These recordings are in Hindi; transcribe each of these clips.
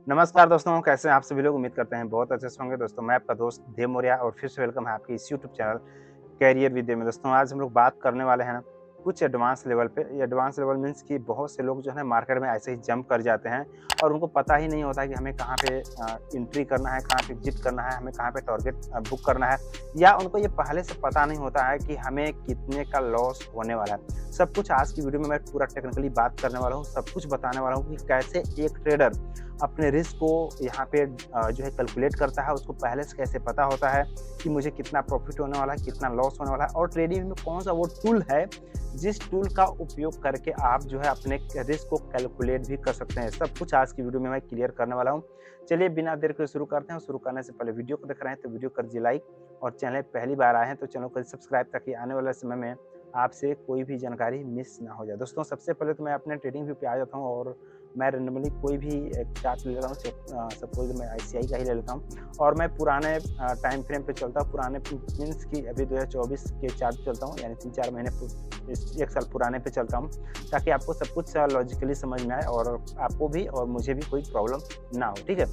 नमस्कार दोस्तों, कैसे हैं आप सभी लोग? उम्मीद करते हैं बहुत अच्छे से होंगे दोस्तों। मैं आपका दोस्त देव मौर्य और फिर से वेलकम है आपके इस यूट्यूब चैनल करियर विद देव में। दोस्तों आज हम लोग बात करने वाले हैं ना कुछ एडवांस लेवल पे। ये एडवांस लेवल मीन्स कि बहुत से लोग जो है ना मार्केट में ऐसे ही जंप कर जाते हैं और उनको पता ही नहीं होता कि हमें कहाँ पे एंट्री करना है, कहाँ पे एग्जिट करना है, हमें कहाँ पे टारगेट बुक करना है, या उनको ये पहले से पता नहीं होता है कि हमें कितने का लॉस होने वाला है। सब कुछ आज की वीडियो में मैं पूरा टेक्निकली बात करने वाला हूँ, सब कुछ बताने वाला हूँ कि कैसे एक ट्रेडर अपने रिस्क को यहाँ पे जो है कैलकुलेट करता है। उसको पहले से कैसे पता होता है कि मुझे कितना प्रॉफिट होने वाला है, कितना लॉस होने वाला है, और ट्रेडिंग में कौन सा वो टूल है जिस टूल का उपयोग करके आप जो है अपने रिस्क को कैलकुलेट भी कर सकते हैं। सब कुछ आज की वीडियो में मैं क्लियर करने वाला हूँ। चलिए बिना देर के शुरू करते हैं। शुरू करने से पहले वीडियो को देख रहे हैं तो वीडियो कर दीजिए लाइक, और चैनल पहली बार आए हैं तो चैनल को सब्सक्राइब, ताकि आने वाले समय में आपसे कोई भी जानकारी मिस ना हो जाए। दोस्तों सबसे पहले तो मैं अपने ट्रेडिंग व्यू पे आ जाता हूँ और मैं रेंडमली कोई भी एक चार्ट ले लेता हूँ। सपोज मैं आईसीआई का ही ले लेता हूँ और मैं पुराने टाइम फ्रेम पे चलता हूँ। पुराने मीन्स की अभी 2024 के चार्ट चलता हूँ, यानी 3-4 महीने एक साल पुराने पे चलता हूँ, ताकि आपको सब कुछ लॉजिकली समझ में आए और आपको भी और मुझे भी कोई प्रॉब्लम ना हो। ठीक है,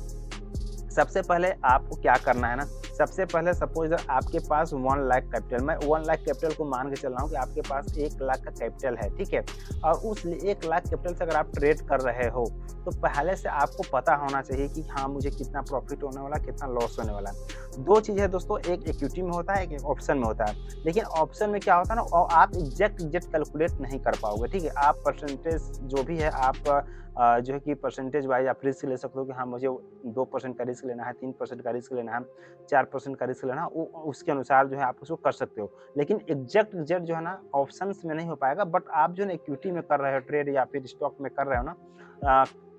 सबसे पहले आपको क्या करना है ना, सबसे पहले सपोज आपके पास 1 लाख कैपिटल, मैं 1 लाख कैपिटल को मान के चल रहा हूँ कि आपके पास 1 लाख का कैपिटल है। ठीक है, और उस 1 लाख कैपिटल से अगर आप ट्रेड कर रहे हो तो पहले से आपको पता होना चाहिए कि हाँ मुझे कितना प्रॉफिट होने वाला, कितना लॉस होने वाला है। दो चीज़ है दोस्तों, एक इक्विटी में होता है, एक ऑप्शन में होता है। लेकिन ऑप्शन में क्या होता है ना, और आप एग्जैक्ट कैलकुलेट नहीं कर पाओगे। ठीक है, आप परसेंटेज जो भी है आप जो है कि परसेंटेज वाइज आप रिस्क ले सकते हो कि हाँ मुझे 2% का रिस्क लेना है, 3% का रिस्क लेना है, 4% का रिस्क लेना है, उसके अनुसार जो है आप उसको कर सकते हो। लेकिन एग्जैक्ट जो है ना ऑप्शंस में नहीं हो पाएगा। बट आप जो है इक्विटी में कर रहे हो ट्रेड या फिर स्टॉक में कर रहे हो ना,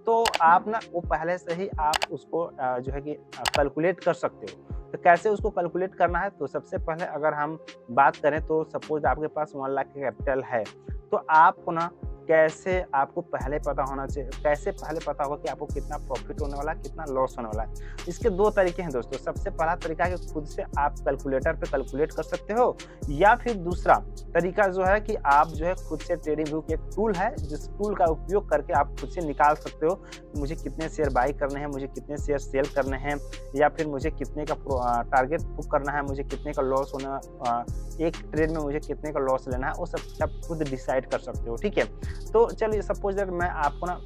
तो आप ना वो पहले से ही आप उसको जो है कि कैलकुलेट कर सकते हो। तो कैसे उसको कैलकुलेट करना है, तो सबसे पहले अगर हम बात करें तो सपोज आपके पास 1 लाख का कैपिटल है, तो आपको ना कैसे आपको पहले पता होना चाहिए, कैसे पहले पता होगा कि आपको कितना प्रॉफिट होने वाला है, कितना लॉस होने वाला है। इसके 2 तरीके हैं दोस्तों। सबसे पहला तरीका है कि खुद से आप कैलकुलेटर पे कैलकुलेट कर सकते हो, या फिर दूसरा तरीका जो है कि आप जो है खुद से ट्रेडिंग व्यू की एक टूल है, जिस टूल का उपयोग करके आप खुद से निकाल सकते हो मुझे कितने शेयर बाई करने हैं, मुझे कितने शेयर सेल करने हैं, या फिर मुझे कितने का टारगेट बुक करना है, मुझे कितने का लॉस होना, एक ट्रेड में मुझे कितने का लॉस लेना है, वो सब आप खुद डिसाइड कर सकते हो। ठीक है, तो चलिए सपोज दैट मैं आपको ना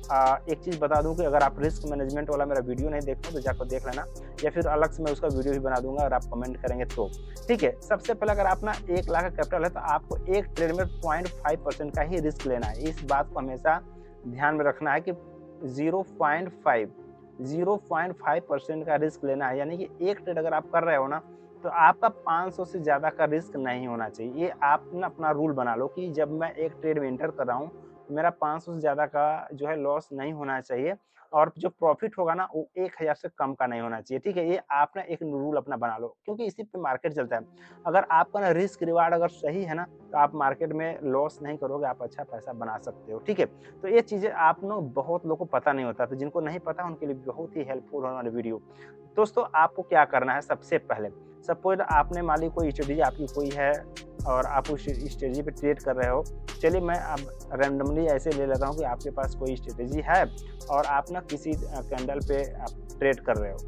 एक चीज़ बता दूं कि अगर आप रिस्क मैनेजमेंट वाला मेरा वीडियो नहीं देख रहे तो जाकर देख लेना, या फिर अलग से मैं उसका वीडियो भी बना दूंगा अगर आप कमेंट करेंगे तो। ठीक है, सबसे पहले अगर आप ना 1 लाख का कैपिटल है तो आपको एक ट्रेड में 0.5% का ही रिस्क लेना है। इस बात को हमेशा ध्यान में रखना है कि 0.5% का रिस्क लेना है। यानी कि एक ट्रेड अगर आप कर रहे हो ना, तो आपका 500 से ज़्यादा का रिस्क नहीं होना चाहिए। ये आप ना अपना रूल बना लो कि जब मैं एक ट्रेड में एंटर कर रहा हूँ, मेरा 500 से ज़्यादा का जो है लॉस नहीं होना चाहिए, और जो प्रॉफिट होगा ना वो 1000 से कम का नहीं होना चाहिए। ठीक है, ये आप ना एक रूल अपना बना लो, क्योंकि इसी पे मार्केट चलता है। अगर आपका ना रिस्क रिवार्ड अगर सही है ना, तो आप मार्केट में लॉस नहीं करोगे, आप अच्छा पैसा बना सकते हो। ठीक है, तो ये चीज़ें आप ना बहुत लोगों को पता नहीं होता, तो जिनको नहीं पता उनके लिए बहुत ही हेल्पफुल होने वाली वीडियो। दोस्तों आपको क्या करना है, सबसे पहले सपोज आपने मान ली कोई स्ट्रेटजी आपकी कोई है और आप उस स्ट्रेटजी पे ट्रेड कर रहे हो। चलिए मैं अब रैंडमली ऐसे ले लेता हूँ कि आपके पास कोई स्ट्रेटजी है और आप ना किसी कैंडल पे आप ट्रेड कर रहे हो।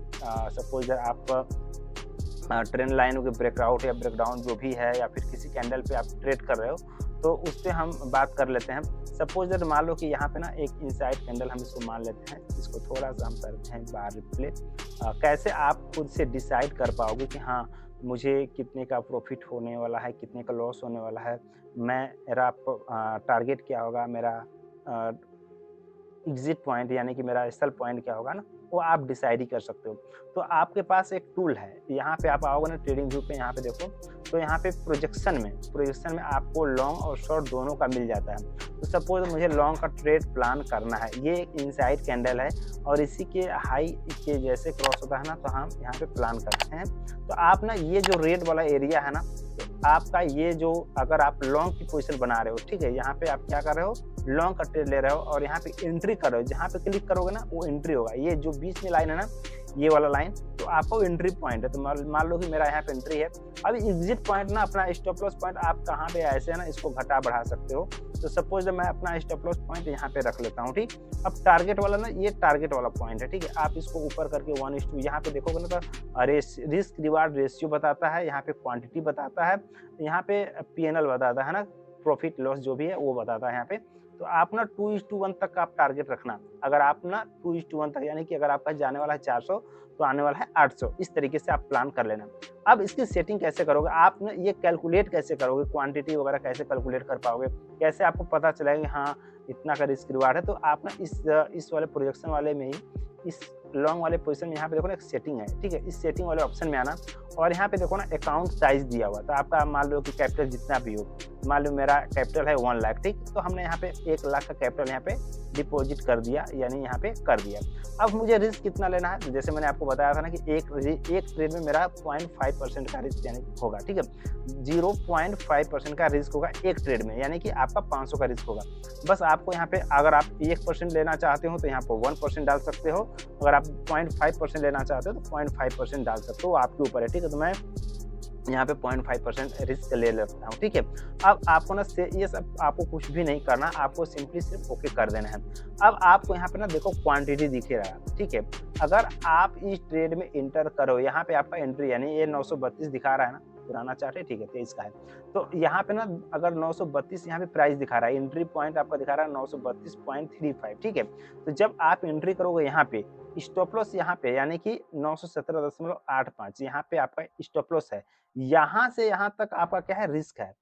सपोज आप ट्रेंड लाइन के ब्रेकआउट या ब्रेकडाउन जो भी है, या फिर किसी कैंडल पे आप ट्रेड कर रहे हो, तो उस पर हम बात कर लेते हैं। सपोज दैट मान लो कि यहाँ पे ना एक इनसाइड कैंडल हम इसको मान लेते हैं, इसको थोड़ा सा हम करते हैं बाहर रिप्ले। कैसे आप खुद से डिसाइड कर पाओगे कि हाँ मुझे कितने का प्रॉफिट होने वाला है, कितने का लॉस होने वाला है, मेरा टारगेट क्या होगा, मेरा एग्जिट पॉइंट यानी कि मेरा सेल पॉइंट क्या होगा ना, वो आप डिसाइड ही कर सकते हो। तो आपके पास एक टूल है, यहाँ पे आप आओगे ना ट्रेडिंग व्यू पे, यहाँ पे देखो, तो यहाँ पे प्रोजेक्शन में आपको लॉन्ग और शॉर्ट दोनों का मिल जाता है। तो सपोज मुझे लॉन्ग का ट्रेड प्लान करना है, ये एक इनसाइड कैंडल है और इसी के हाई के जैसे क्रॉस होता है ना, तो हम यहाँ पे प्लान करते हैं। तो आप ना ये जो रेड वाला एरिया है ना, तो आपका ये जो अगर आप लॉन्ग की पोजीशन बना रहे हो, ठीक है, यहाँ पे आप क्या कर रहे हो, लॉन्ग का ट्रेड ले रहे हो और यहाँ पे एंट्री कर रहे हो, जहाँ पे क्लिक करोगे ना वो एंट्री होगा। ये जो बीच में लाइन है ना, ये वाला लाइन, तो आपका एंट्री पॉइंट है। तो मान लो कि मेरा यहाँ पे एंट्री है। अब एग्जिट पॉइंट ना, अपना स्टॉप लॉस पॉइंट आप कहाँ पे ऐसे है ना, इसको घटा बढ़ा सकते हो। तो सपोज मैं अपना स्टॉप लॉस पॉइंट यहाँ पे रख लेता हूँ, ठीक। अब टारगेट वाला ना, ये टारगेट वाला पॉइंट है, ठीक है। आप इसको ऊपर करके 1:2 यहाँ पे देखोगे ना, तो रिस्क रिवार्ड रेशियो बताता है, यहाँ पे क्वांटिटी बताता है, यहाँ पे PNL बताता है ना, प्रॉफिट लॉस जो भी है वो बताता है यहाँ पे। तो आप ना 2:1 तक का आप टारगेट रखना। अगर आप ना 2:1 तक, यानी कि अगर आपका जाने वाला है 400 तो आने वाला है 800, इस तरीके से आप प्लान कर लेना। अब इसकी सेटिंग कैसे करोगे, आप ना ये कैलकुलेट कैसे करोगे, क्वांटिटी वगैरह कैसे कैलकुलेट कर पाओगे, कैसे आपको पता चलेगा कि हाँ इतना का रिस्क रिवार्ड है। तो आप ना इस वाले प्रोजेक्शन वाले में ही, इस लॉन्ग वाले पोजीशन में यहाँ पे देखो ना एक सेटिंग है, ठीक है। इस सेटिंग वाले ऑप्शन में आना और यहाँ पे देखो ना अकाउंट साइज दिया हुआ। तो आपका मान लो कि कैपिटल जितना भी हो, मान लो मेरा कैपिटल है 1 लाख, ठीक। तो हमने यहाँ पे 1 लाख का कैपिटल यहाँ पे डिपॉजिट कर दिया, यानी यहाँ पे कर दिया। अब मुझे रिस्क कितना लेना है, जैसे मैंने आपको बताया था ना कि एक ट्रेड में मेरा 0.5% का रिस्क यानी होगा, ठीक है। 0.5% का रिस्क होगा एक ट्रेड में, यानी कि आपका 500 का रिस्क होगा। बस आपको यहाँ पे अगर आप 1% लेना चाहते हो तो यहाँ पर 1% डाल सकते हो, अगर आप 0.5% लेना चाहते हो तो 0.5% डाल सकते हो, आपके ऊपर है, ठीक है। तो मैं यहाँ पे 0.5% रिस्क ले लेता हूँ, ठीक है। अब आपको ना ये सब आपको कुछ भी नहीं करना, आपको सिंपली सिर्फ ओके कर देना है। अब आपको यहाँ पे ना देखो क्वांटिटी दिख रहा है, ठीक है। अगर आप इस ट्रेड में इंटर करो, यहाँ पे आपका एंट्री यानी ये 932 दिखा रहा है ना, पुराना चार्ट है, ठीक है, 23 का है। तो यहाँ पे ना अगर 932 यहाँ पे प्राइस दिखा रहा है, एंट्री पॉइंट आपका दिखा रहा है 932.35, ठीक है। तो जब आप एंट्री करोगे यहाँ पे, स्टॉप लॉस यहाँ पे यानी कि 917.85 यहाँ पे आपका स्टॉप लॉस है। यहाँ से यहाँ तक आपका क्या है, रिस्क है।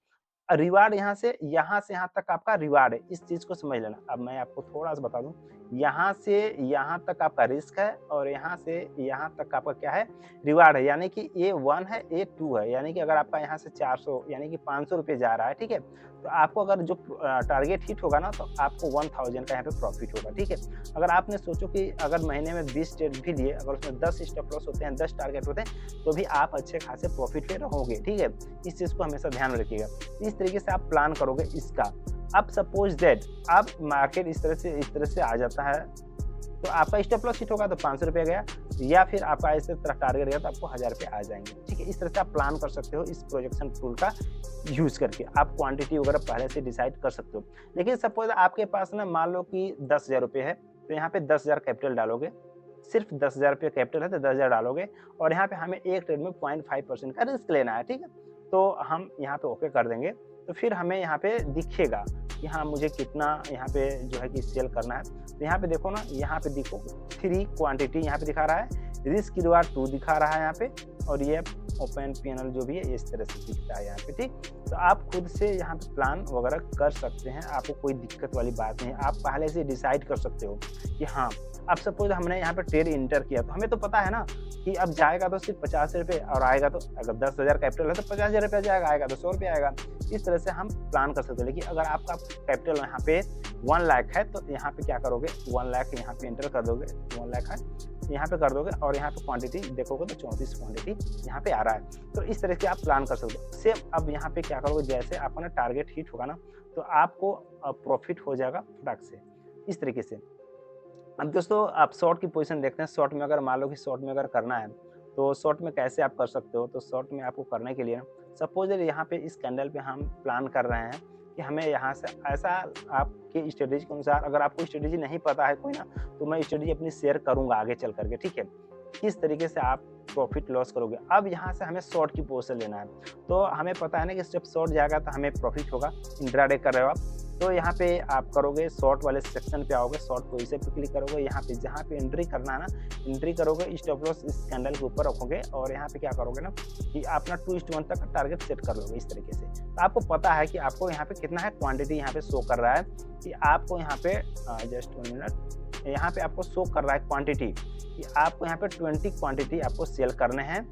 रिवार्ड यहाँ से यहाँ तक आपका रिवार्ड है, इस चीज को समझ लेना। अब मैं आपको थोड़ा सा बता दूं, यहाँ से यहाँ तक आपका रिस्क है और यहाँ से यहाँ तक आपका क्या है, रिवार्ड है। यानी कि ये 1 है, ये 2 है, यानी कि अगर आपका यहाँ से 400 यानी कि 500 रुपये जा रहा है, ठीक है। तो आपको अगर जो टारगेट हिट होगा ना, तो आपको 1000 का यहाँ पे प्रॉफिट होगा, ठीक है। अगर आपने सोचो कि अगर महीने में 20 ट्रेड भी लिए, अगर उसमें 10 स्टॉप लॉस होते हैं, 10 टारगेट होते हैं, तो भी आप अच्छे खासे प्रॉफिट पे रहोगे, ठीक है। इस चीज़ को हमेशा ध्यान में रखिएगा। इस तरीके से आप प्लान करोगे इसका। अब सपोज दैट अब मार्केट इस तरह से आ जाता है, तो आपका स्टॉप लॉस हिट होगा तो 500 रुपये गया, या फिर आपका इस तरह टारगेट गया तो आपको 1000 रुपये आ जाएंगे, ठीक है। इस तरह से आप प्लान कर सकते हो इस प्रोजेक्शन टूल का यूज करके। आप क्वांटिटी वगैरह पहले से डिसाइड कर सकते हो। लेकिन सपोज आपके पास ना मान लो कि 10,000 रुपये है, तो यहाँ पे 10,000 कैपिटल डालोगे, सिर्फ 10,000 रुपये कैपिटल है तो 10,000 डालोगे, और यहाँ पे हमें एक ट्रेड में 0.5% का रिस्क लेना है, ठीक है। तो हम यहाँ पे ओके कर देंगे, तो फिर हमें यहाँ पे दिखेगा कि हाँ मुझे कितना यहाँ पे जो है कि सेल करना है। तो यहाँ पे देखो ना, यहाँ पे देखो 3 क्वांटिटी यहाँ पे दिखा रहा है, रिस्क रिवार्ड 2 दिखा रहा है यहाँ पे, और ये ओपन PNL जो भी है इस तरह से दिखता है यहाँ पे, ठीक। तो आप खुद से यहाँ पे प्लान वगैरह कर सकते हैं, आपको कोई दिक्कत वाली बात नहीं है। आप पहले से डिसाइड कर सकते हो कि हाँ, अब सपोज हमने यहाँ पे ट्रेड इंटर किया, तो हमें तो पता है ना कि अब जाएगा तो सिर्फ 50 रुपये, और आएगा तो अगर 10,000 कैपिटल है तो 50,000 रुपया जाएगा, आएगा तो 100 रुपये आएगा। इस तरह से हम प्लान कर सकते हैं। लेकिन अगर आपका कैपिटल यहाँ पे 1 लाख है, तो यहाँ पे क्या करोगे, 1 लाख यहाँ पे इंटर कर दोगे, 1 लाख है यहाँ पे कर दोगे, और यहाँ पे क्वांटिटी देखोगे तो 34 क्वांटिटी यहाँ पे आ रहा है। तो इस तरह से आप प्लान कर सकते हो। सेम अब यहाँ पे क्या करोगे, जैसे आपका ना टारगेट हिट होगा ना, तो आपको प्रॉफिट हो जाएगा फटाक से, इस तरीके से। अब दोस्तों आप शॉर्ट की पोजीशन देखते हैं। शॉर्ट में अगर मान लो कि शॉर्ट में अगर करना है, तो शॉर्ट में कैसे आप कर सकते हो। तो शॉर्ट में आपको करने के लिए ना, सपोज यहाँ पे इस कैंडल पे हम प्लान कर रहे हैं कि हमें यहाँ से ऐसा, आपके स्ट्रेटेजी के अनुसार, अगर आपको स्ट्रेटेजी नहीं पता है कोई ना, तो मैं स्ट्रेटेजी अपनी शेयर करूँगा आगे चल करके, ठीक है। किस तरीके से आप प्रॉफिट लॉस करोगे। अब यहाँ से हमें शॉर्ट की पोजीशन लेना है, तो हमें पता है ना कि जब शॉर्ट जाएगा तो हमें प्रॉफिट होगा। इंट्राडे कर रहे हो आप, तो यहाँ पे आप करोगे, शॉर्ट वाले सेक्शन पे आओगे, शॉर्ट पोजीशन पे क्लिक करोगे, यहाँ पे जहाँ पे एंट्री करना है ना, एंट्री करोगे, स्टॉप लॉस इस कैंडल के ऊपर रखोगे, और यहाँ पे क्या करोगे ना कि अपना 2:1 तक का टारगेट सेट कर लोगे इस तरीके से। तो आपको पता है कि आपको यहाँ पे कितना है, क्वांटिटी यहाँ पे शो कर रहा है कि आपको यहाँ पे जस्ट 1 मिनट, यहाँ पे आपको शो कर रहा है क्वांटिटी कि आपको यहाँ पे 20 क्वांटिटी आपको सेल करने हैं।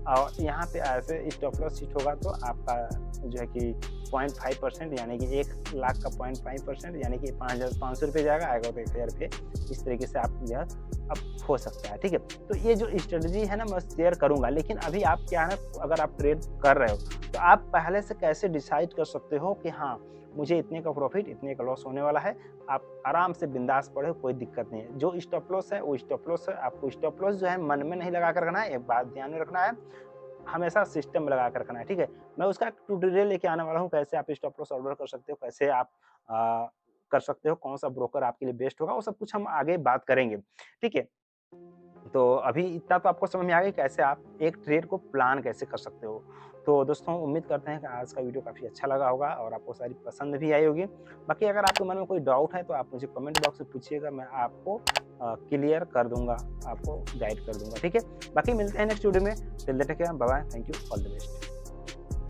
और यहाँ पे ऐसे स्टॉप लॉस हिट होगा तो आपका जो है कि 0.5% यानी कि 1 लाख का 0.5% यानी कि 5,500 रुपये जाएगा, आएगा तो 1,000 रुपये। इस तरीके से आप यह अब हो सकता है, ठीक है। तो ये जो स्ट्रेटजी है ना मैं शेयर करूँगा, लेकिन अभी आप क्या है ना, अगर आप ट्रेड कर रहे हो तो आप पहले से कैसे डिसाइड कर सकते हो कि हाँ मुझे इतने का प्रॉफिट इतने का लॉस होने वाला है। आप आराम से बिंदास पढ़ो, कोई दिक्कत नहीं है। जो स्टॉप लॉस है वो स्टॉप लॉस है। आपको स्टॉप लॉस जो है मन में नहीं लगा कर रखना है, एक बात ध्यान में रखना है, हमेशा सिस्टम में लगा कर रखना है, ठीक है। मैं उसका ट्यूटोरियल लेके आने वाला हूँ, कैसे आप स्टॉप लॉस ऑर्डर कर सकते हो, कैसे आप कर सकते हो, कौन सा ब्रोकर आपके लिए बेस्ट होगा, वो सब कुछ हम आगे बात करेंगे, ठीक है। तो अभी इतना तो आपको समझ में आ गया कैसे आप एक ट्रेड को प्लान कैसे कर सकते हो। तो दोस्तों उम्मीद करते हैं कि आज का वीडियो काफ़ी अच्छा लगा होगा और आपको सारी पसंद भी आई होगी। बाकी अगर आपके मन में कोई डाउट है तो आप मुझे कमेंट बॉक्स में पूछिएगा, मैं आपको क्लियर कर दूँगा, आपको गाइड कर दूँगा, ठीक है। बाकी मिलते हैं नेक्स्ट वीडियो में, till then take care, bye bye, thank you, all the best.